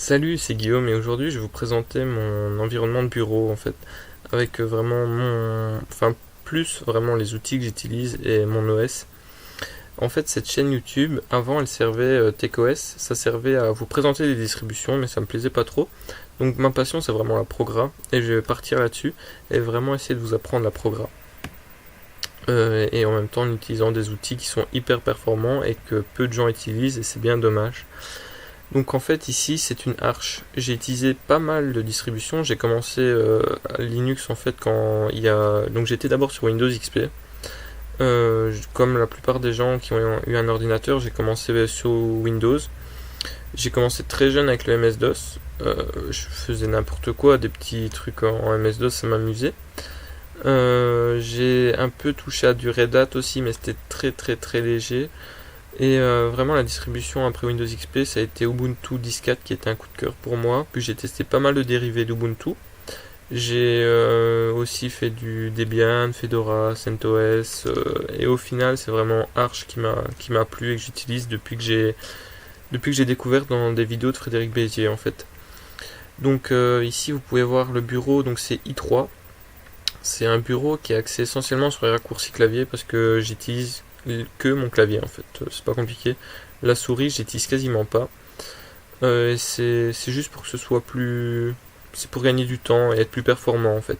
Salut, c'est Guillaume et aujourd'hui je vais vous présenter mon environnement de bureau en fait, avec vraiment plus vraiment les outils que j'utilise et mon OS. En fait, cette chaîne YouTube, avant elle servait TechOS, ça servait à vous présenter des distributions, mais ça me plaisait pas trop. Donc ma passion c'est vraiment la progra et je vais partir là-dessus et vraiment essayer de vous apprendre la progra. Et en même temps en utilisant des outils qui sont hyper performants et que peu de gens utilisent et c'est bien dommage. Donc en fait ici c'est une Arch. J'ai utilisé pas mal de distributions. J'ai commencé à Linux en fait quand il y a. Donc j'étais d'abord sur Windows XP. Comme la plupart des gens qui ont eu un ordinateur, j'ai commencé sur Windows. J'ai commencé très jeune avec le MS-DOS. Je faisais n'importe quoi, des petits trucs en MS-DOS, ça m'amusait. J'ai un peu touché à du Red Hat aussi, mais c'était très très très léger. Et vraiment la distribution après Windows XP ça a été Ubuntu 10.4 qui était un coup de cœur pour moi. Puis j'ai testé pas mal de dérivés d'Ubuntu. J'ai aussi fait du Debian, Fedora, CentOS et au final c'est vraiment Arch qui m'a plu et que j'utilise depuis que j'ai découvert dans des vidéos de Frédéric Bézier en fait. Donc ici vous pouvez voir le bureau, donc c'est i3. C'est un bureau qui est axé essentiellement sur les raccourcis clavier parce que j'utilise que mon clavier en fait, c'est pas compliqué. La souris j'utilise quasiment pas. C'est juste pour que ce soit plus. C'est pour gagner du temps et être plus performant en fait.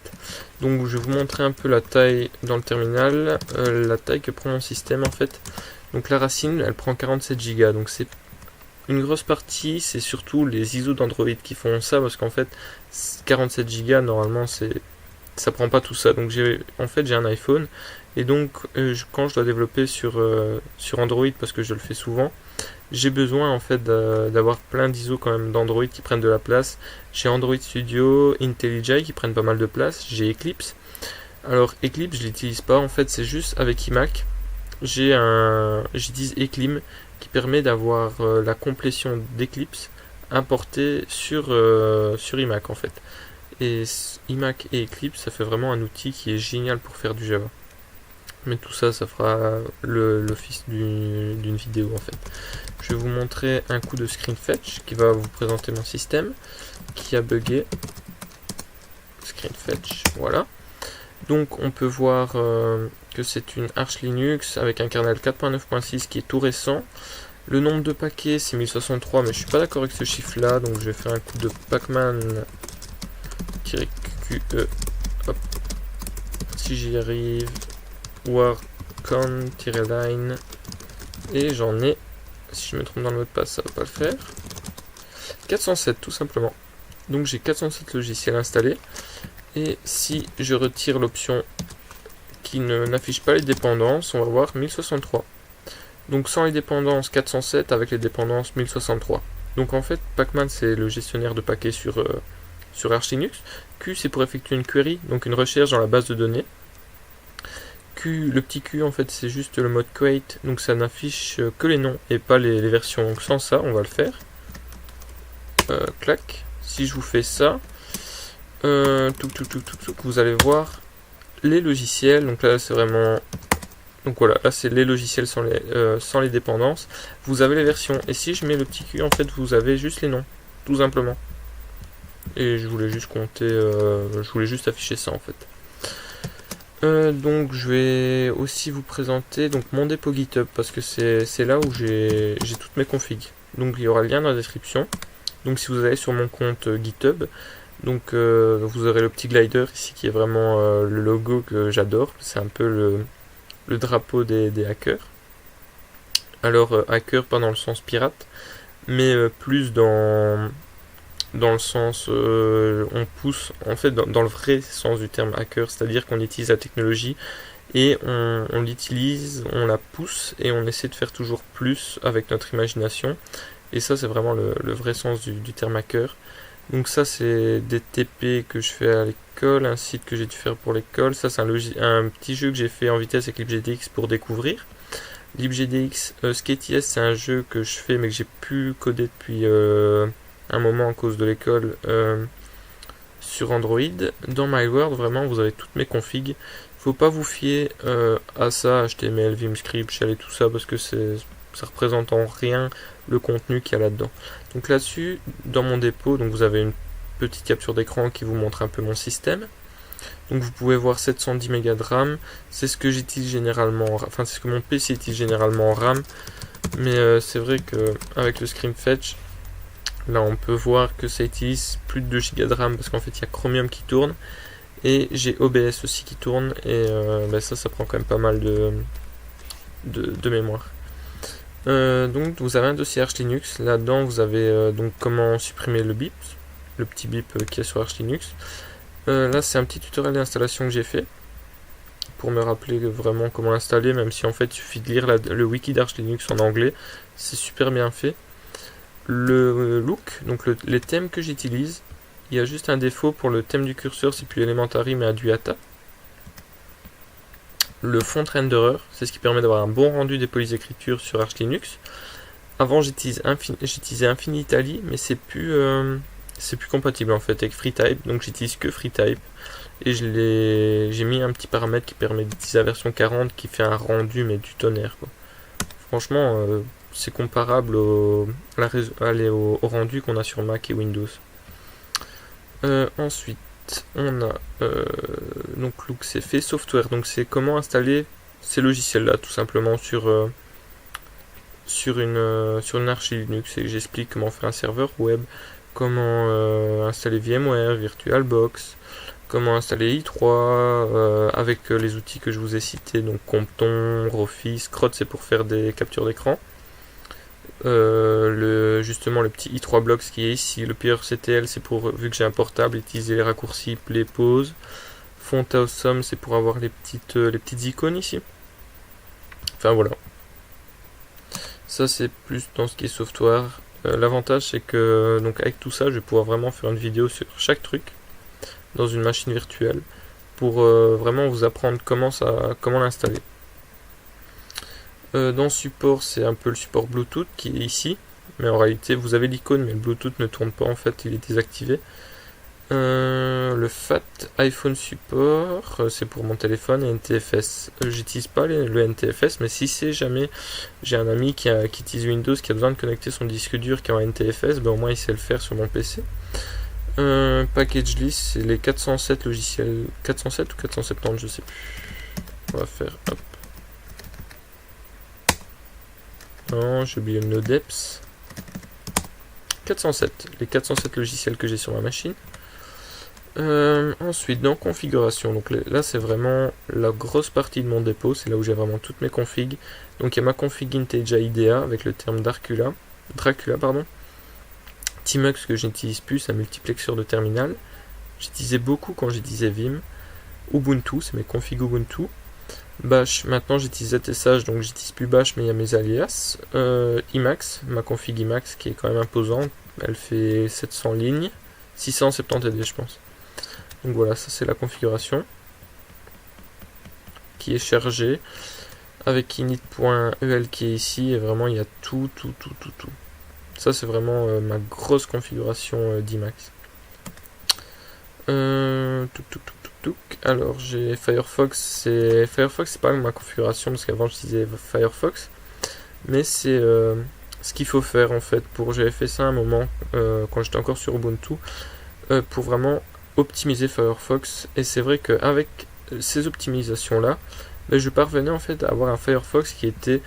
Donc je vais vous montrer un peu la taille dans le terminal, la taille que prend mon système en fait. Donc la racine elle prend 47 Go, donc c'est une grosse partie, c'est surtout les ISO d'Android qui font ça parce qu'en fait 47 Go normalement ça prend pas tout ça. Donc j'ai un iPhone et donc quand je dois développer sur Android parce que je le fais souvent, j'ai besoin en fait d'avoir plein d'ISO quand même d'Android qui prennent de la place. J'ai Android Studio, IntelliJ qui prennent pas mal de place, j'ai Eclipse. Alors Eclipse je l'utilise pas en fait, c'est juste avec iMac. J'utilise Eclim qui permet d'avoir la complétion d'Eclipse importée sur iMac en fait. Et iMac et Eclipse, ça fait vraiment un outil qui est génial pour faire du Java. Mais tout ça, ça fera l'office d'une vidéo en fait. Je vais vous montrer un coup de screen fetch qui va vous présenter mon système qui a bugué. Screen fetch, voilà. Donc on peut voir que c'est une Arch Linux avec un kernel 4.9.6 qui est tout récent. Le nombre de paquets c'est 1063, mais je suis pas d'accord avec ce chiffre là, donc je vais faire un coup de pacman-QE. Hop. Si j'y arrive, warcon-line, et j'en ai, si je me trompe dans le mot de passe ça va pas le faire, 407 tout simplement. Donc j'ai 407 logiciels installés, et si je retire l'option qui n'affiche pas les dépendances, on va voir 1063. Donc sans les dépendances 407, avec les dépendances 1063. Donc en fait pacman c'est le gestionnaire de paquets sur Arch Linux. Q c'est pour effectuer une query, donc une recherche dans la base de données. Le petit Q en fait c'est juste le mode create, donc ça n'affiche que les noms et pas les versions. Donc sans ça on va le faire. Clac. Si je vous fais ça, vous allez voir les logiciels. Donc là c'est vraiment. Donc voilà, là c'est les logiciels sans les dépendances. Vous avez les versions. Et si je mets le petit Q en fait vous avez juste les noms, tout simplement. Et je voulais juste afficher ça en fait. Donc je vais aussi vous présenter donc mon dépôt GitHub parce que c'est là où j'ai toutes mes configs. Donc il y aura le lien dans la description. Donc si vous allez sur mon compte GitHub, donc vous aurez le petit glider ici qui est vraiment le logo que j'adore. C'est un peu le drapeau des hackers. Alors hacker pas dans le sens pirate, mais plus dans le sens on pousse en fait dans le vrai sens du terme hacker, c'est-à-dire qu'on utilise la technologie et on l'utilise, on la pousse et on essaie de faire toujours plus avec notre imagination, et ça c'est vraiment le vrai sens du terme hacker. Donc ça c'est des TP que je fais à l'école, un site que j'ai dû faire pour l'école. Ça c'est un petit jeu que j'ai fait en vitesse avec libgdx pour découvrir. libgdx SkateIS c'est un jeu que je fais mais que j'ai pu coder depuis un moment à cause de l'école sur Android. Dans MyWord, vraiment, vous avez toutes mes configs. Faut pas vous fier à ça, HTML, Vim Script, Shell et tout ça, parce que ça représente en rien le contenu qu'il y a là-dedans. Donc là-dessus, dans mon dépôt, donc vous avez une petite capture d'écran qui vous montre un peu mon système. Donc vous pouvez voir 710 Go de RAM, c'est ce que j'utilise généralement, enfin c'est ce que mon PC utilise généralement en RAM, mais c'est vrai que avec le ScreenFetch, là on peut voir que ça utilise plus de 2 Go de RAM parce qu'en fait il y a Chromium qui tourne et j'ai OBS aussi qui tourne et ça prend quand même pas mal de mémoire. Donc vous avez un dossier Arch Linux, là-dedans vous avez donc comment supprimer le bip, le petit bip qui est sur Arch Linux. Là c'est un petit tutoriel d'installation que j'ai fait pour me rappeler vraiment comment l'installer, même si en fait il suffit de lire le wiki d'Arch Linux en anglais, c'est super bien fait. Le look, donc les thèmes que j'utilise, il y a juste un défaut pour le thème du curseur, c'est plus Elementary mais Aduata. Le font renderer, c'est ce qui permet d'avoir un bon rendu des polices d'écriture sur Arch Linux. Avant j'utilisais Infinitali, mais c'est plus compatible en fait avec FreeType, donc j'utilise que FreeType. Et j'ai mis un petit paramètre qui permet d'utiliser la version 40 qui fait un rendu mais du tonnerre, quoi. Franchement, c'est comparable au rendu qu'on a sur Mac et Windows. Ensuite, on a donc look c'est fait, software, donc c'est comment installer ces logiciels là tout simplement sur une archi Linux, et j'explique comment faire un serveur web, comment installer VMware, VirtualBox, comment installer i3 avec les outils que je vous ai cités, donc Compton, Rofis, Crot c'est pour faire des captures d'écran, justement le petit i3 Blocks qui est ici, le PRCTL c'est pour, vu que j'ai un portable, utiliser les raccourcis, play, pause, Font Awesome c'est pour avoir les petites icônes ici, enfin voilà. Ça c'est plus dans ce qui est software. L'avantage c'est que donc avec tout ça je vais pouvoir vraiment faire une vidéo sur chaque truc dans une machine virtuelle pour vraiment vous apprendre comment l'installer. Dans support c'est un peu le support Bluetooth qui est ici, mais en réalité vous avez l'icône mais le Bluetooth ne tourne pas en fait, il est désactivé. Le FAT iPhone support c'est pour mon téléphone, et NTFS j'utilise pas le NTFS, mais si c'est jamais j'ai un ami qui utilise Windows qui a besoin de connecter son disque dur qui est en NTFS, au moins il sait le faire sur mon PC. Package list c'est les 407 logiciels, 407 ou 470 je sais plus, on va faire hop, non j'ai oublié le nodeps, 407, les 407 logiciels que j'ai sur ma machine. Ensuite dans configuration, donc là c'est vraiment la grosse partie de mon dépôt, c'est là où j'ai vraiment toutes mes configs. Donc il y a ma config Inteja IDEA avec le terme Dracula pardon, Tmux que je n'utilise plus, c'est un multiplexeur de terminal, j'utilisais beaucoup quand j'utilisais Vim. Ubuntu, c'est mes configs Ubuntu. Bash, maintenant j'utilise ZSH, donc j'utilise plus Bash mais il y a mes alias. Emacs, ma config Emacs qui est quand même imposante, elle fait 700 lignes, 670 TD je pense. Donc voilà, ça c'est la configuration qui est chargée avec init.el qui est ici, et vraiment il y a tout. Ça c'est vraiment ma grosse configuration d'Emacs. Alors j'ai Firefox, c'est pas ma configuration parce qu'avant j'utilisais Firefox, mais c'est ce qu'il faut faire en fait. J'avais fait ça à un moment quand j'étais encore sur Ubuntu pour vraiment optimiser Firefox, et c'est vrai qu'avec ces optimisations là je parvenais en fait à avoir un Firefox qui était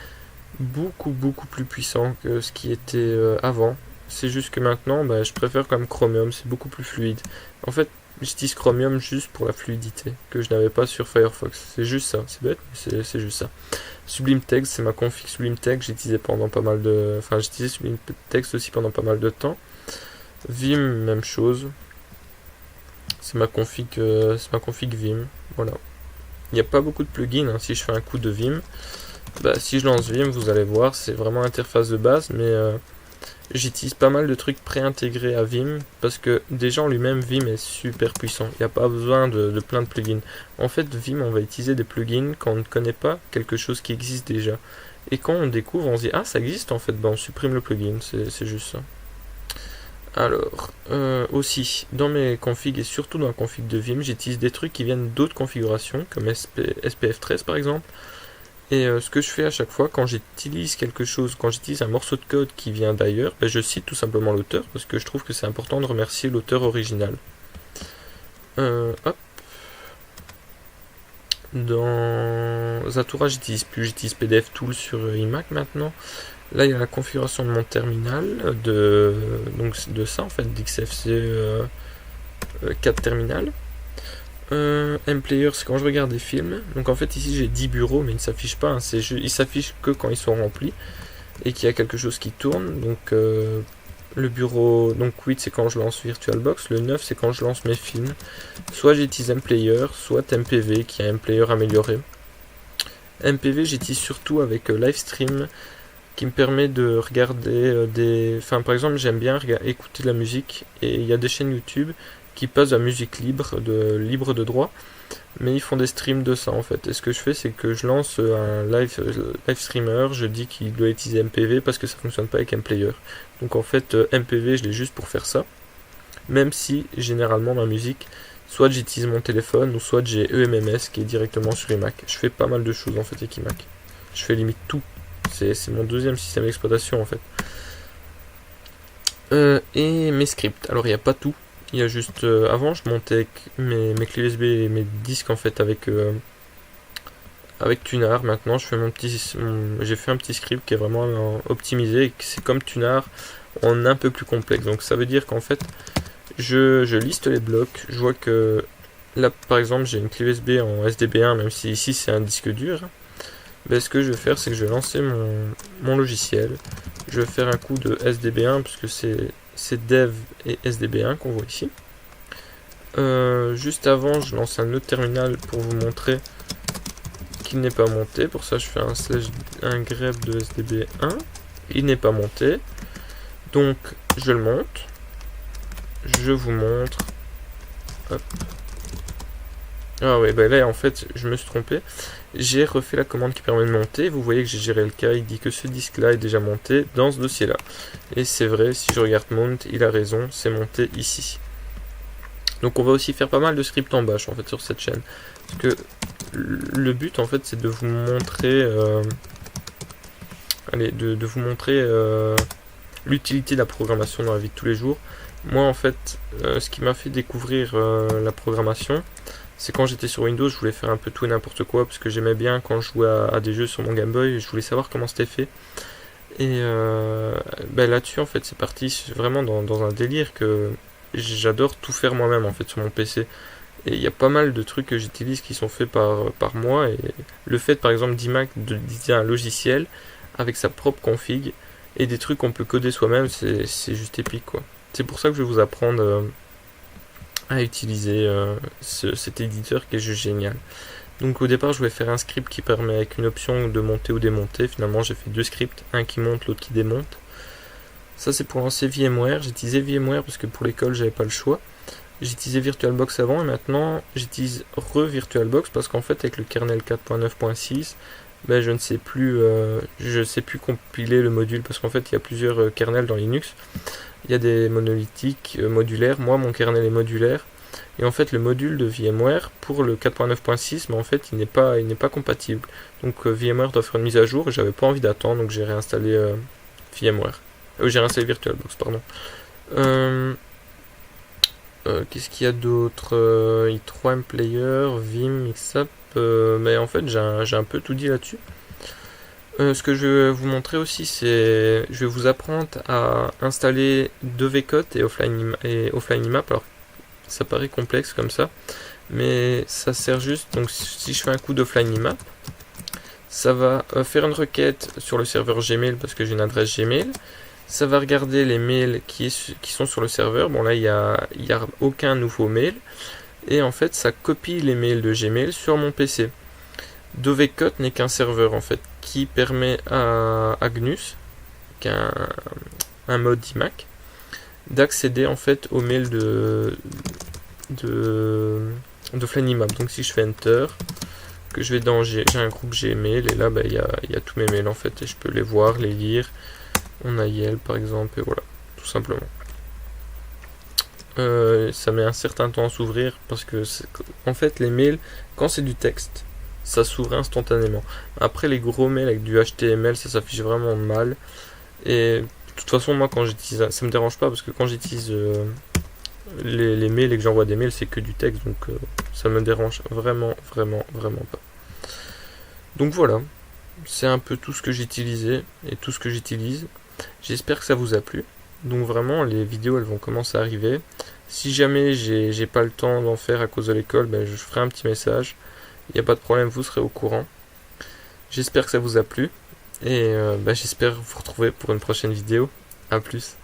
beaucoup plus puissant que ce qui était avant. C'est juste que maintenant je préfère quand même Chromium, c'est beaucoup plus fluide. En fait j'utilise Chromium juste pour la fluidité que je n'avais pas sur Firefox, c'est juste ça, c'est bête mais c'est juste ça. Sublime Text, c'est ma config Sublime Text, j'utilisais Sublime Text aussi pendant pas mal de temps. Vim, même chose, c'est ma config Vim, voilà. Il n'y a pas beaucoup de plugins, hein. Si je fais un coup de Vim, si je lance Vim, vous allez voir, c'est vraiment l'interface de base, mais j'utilise pas mal de trucs préintégrés à Vim, parce que déjà en lui-même, Vim est super puissant, il n'y a pas besoin de plein de plugins. En fait, Vim, on va utiliser des plugins quand on ne connaît pas quelque chose qui existe déjà. Et quand on découvre, on se dit, ah ça existe en fait, on supprime le plugin, c'est juste ça. Alors, aussi, dans mes configs et surtout dans la config de Vim, j'utilise des trucs qui viennent d'autres configurations, comme SPF13 par exemple, Et ce que je fais à chaque fois quand j'utilise quelque chose, quand j'utilise un morceau de code qui vient d'ailleurs, je cite tout simplement l'auteur parce que je trouve que c'est important de remercier l'auteur original. Hop. Dans Zatura, j'utilise PDF Tool sur iMac maintenant. Là, il y a la configuration de mon terminal, donc de ça en fait, d'XFCE 4 terminal. MPlayer, c'est quand je regarde des films. Donc en fait, ici j'ai 10 bureaux, mais ils ne s'affichent pas. Ils s'affichent que quand ils sont remplis et qu'il y a quelque chose qui tourne. Donc le bureau, donc 8 c'est quand je lance VirtualBox, le 9 c'est quand je lance mes films. Soit j'utilise MPlayer, soit MPV qui est un MPlayer amélioré. MPV j'utilise surtout avec Livestream qui me permet de regarder Enfin par exemple j'aime bien écouter de la musique et il y a des chaînes YouTube qui passent à musique libre de droit, mais ils font des streams de ça en fait. Et ce que je fais c'est que je lance un live streamer, je dis qu'il doit utiliser MPV parce que ça fonctionne pas avec MPlayer. Donc en fait MPV je l'ai juste pour faire ça, même si généralement ma musique, soit j'utilise mon téléphone ou soit j'ai EMMS qui est directement sur iMac. Je fais pas mal de choses en fait avec iMac. Je fais limite tout. C'est mon deuxième système d'exploitation en fait. Et mes scripts. Alors il n'y a pas tout. Il y a juste avant je montais mes clés USB et mes disques en fait avec Tunar. Maintenant j'ai fait un petit script qui est vraiment optimisé et c'est comme Tunar en un peu plus complexe. Donc ça veut dire qu'en fait je liste les blocs. Je vois que là par exemple j'ai une clé USB en SDB1 même si ici c'est un disque dur. Ce que je vais faire c'est que je vais lancer mon logiciel. Je vais faire un coup de SDB1 puisque c'est dev et SDB1 qu'on voit ici. Juste avant je lance un autre terminal pour vous montrer qu'il n'est pas monté. Pour ça je fais un grep de SDB1. Il n'est pas monté. Donc je le monte. Je vous montre. Hop. Ah ouais, là en fait je me suis trompé. J'ai refait la commande qui permet de monter. Vous voyez que j'ai géré le cas. Il dit que ce disque là est déjà monté dans ce dossier là. Et c'est vrai, si je regarde mount, il a raison, c'est monté ici. Donc on va aussi faire pas mal de scripts en bash en fait sur cette chaîne. Parce que le but en fait c'est de vous montrer de vous montrer l'utilité de la programmation dans la vie de tous les jours. Moi en fait ce qui m'a fait découvrir la programmation, c'est quand j'étais sur Windows, je voulais faire un peu tout et n'importe quoi parce que j'aimais bien quand je jouais à des jeux sur mon Game Boy, je voulais savoir comment c'était fait. Et là-dessus en fait c'est parti vraiment dans un délire que j'adore tout faire moi-même en fait sur mon PC. Et il y a pas mal de trucs que j'utilise qui sont faits par moi. Et le fait par exemple d'iMac d'utiliser un logiciel avec sa propre config et des trucs qu'on peut coder soi-même, c'est juste épique quoi. C'est pour ça que je vais vous apprendre à utiliser cet éditeur qui est juste génial. Donc au départ je voulais faire un script qui permet avec une option de monter ou démonter. Finalement j'ai fait deux scripts, un qui monte, l'autre qui démonte. Ça c'est pour lancer VMware. J'ai utilisé VMware parce que pour l'école j'avais pas le choix. J'utilisais VirtualBox avant et maintenant j'utilise VirtualBox parce qu'en fait avec le kernel 4.9.6 je ne sais plus compiler le module parce qu'en fait il y a plusieurs kernels dans Linux. Il y a des monolithiques modulaires. Moi mon kernel est modulaire et en fait le module de VMware pour le 4.9.6 en fait il n'est pas compatible. Donc VMware doit faire une mise à jour et j'avais pas envie d'attendre donc j'ai réinstallé VMware. J'ai réinstallé VirtualBox pardon. Qu'est-ce qu'il y a d'autre i3 MPlayer, Vim, Mixup, mais en fait j'ai un peu tout dit là-dessus. Ce que je vais vous montrer aussi, c'est je vais vous apprendre à installer 2vcot et offline IMAP. Alors ça paraît complexe comme ça, mais ça sert juste. Donc si je fais un coup d'offline IMAP, ça va faire une requête sur le serveur Gmail parce que j'ai une adresse Gmail. Ça va regarder les mails qui sont sur le serveur. Bon là il y a aucun nouveau mail. Et en fait ça copie les mails de Gmail sur mon PC. Dovecot n'est qu'un serveur en fait qui permet à Agnus, qui est un mode d'iMac, d'accéder en fait aux mails de FlyNIMAP. Donc si je fais Enter, que je vais dans j'ai un groupe Gmail et là il y a tous mes mails en fait et je peux les voir, les lire. On a Yelp par exemple et voilà, tout simplement. Ça met un certain temps à s'ouvrir parce que en fait les mails, quand c'est du texte, ça s'ouvre instantanément. Après, les gros mails avec du HTML, ça s'affiche vraiment mal. Et de toute façon, moi, quand j'utilise, ça me dérange pas parce que quand j'utilise les mails et que j'envoie des mails, c'est que du texte, donc ça me dérange vraiment, vraiment, vraiment pas. Donc voilà, c'est un peu tout ce que j'utilisais et tout ce que j'utilise. J'espère que ça vous a plu. Donc vraiment, les vidéos, elles vont commencer à arriver. Si jamais j'ai pas le temps d'en faire à cause de l'école, ben, je ferai un petit message. Il n'y a pas de problème, vous serez au courant. J'espère que ça vous a plu. Et ben, j'espère vous retrouver pour une prochaine vidéo. A plus.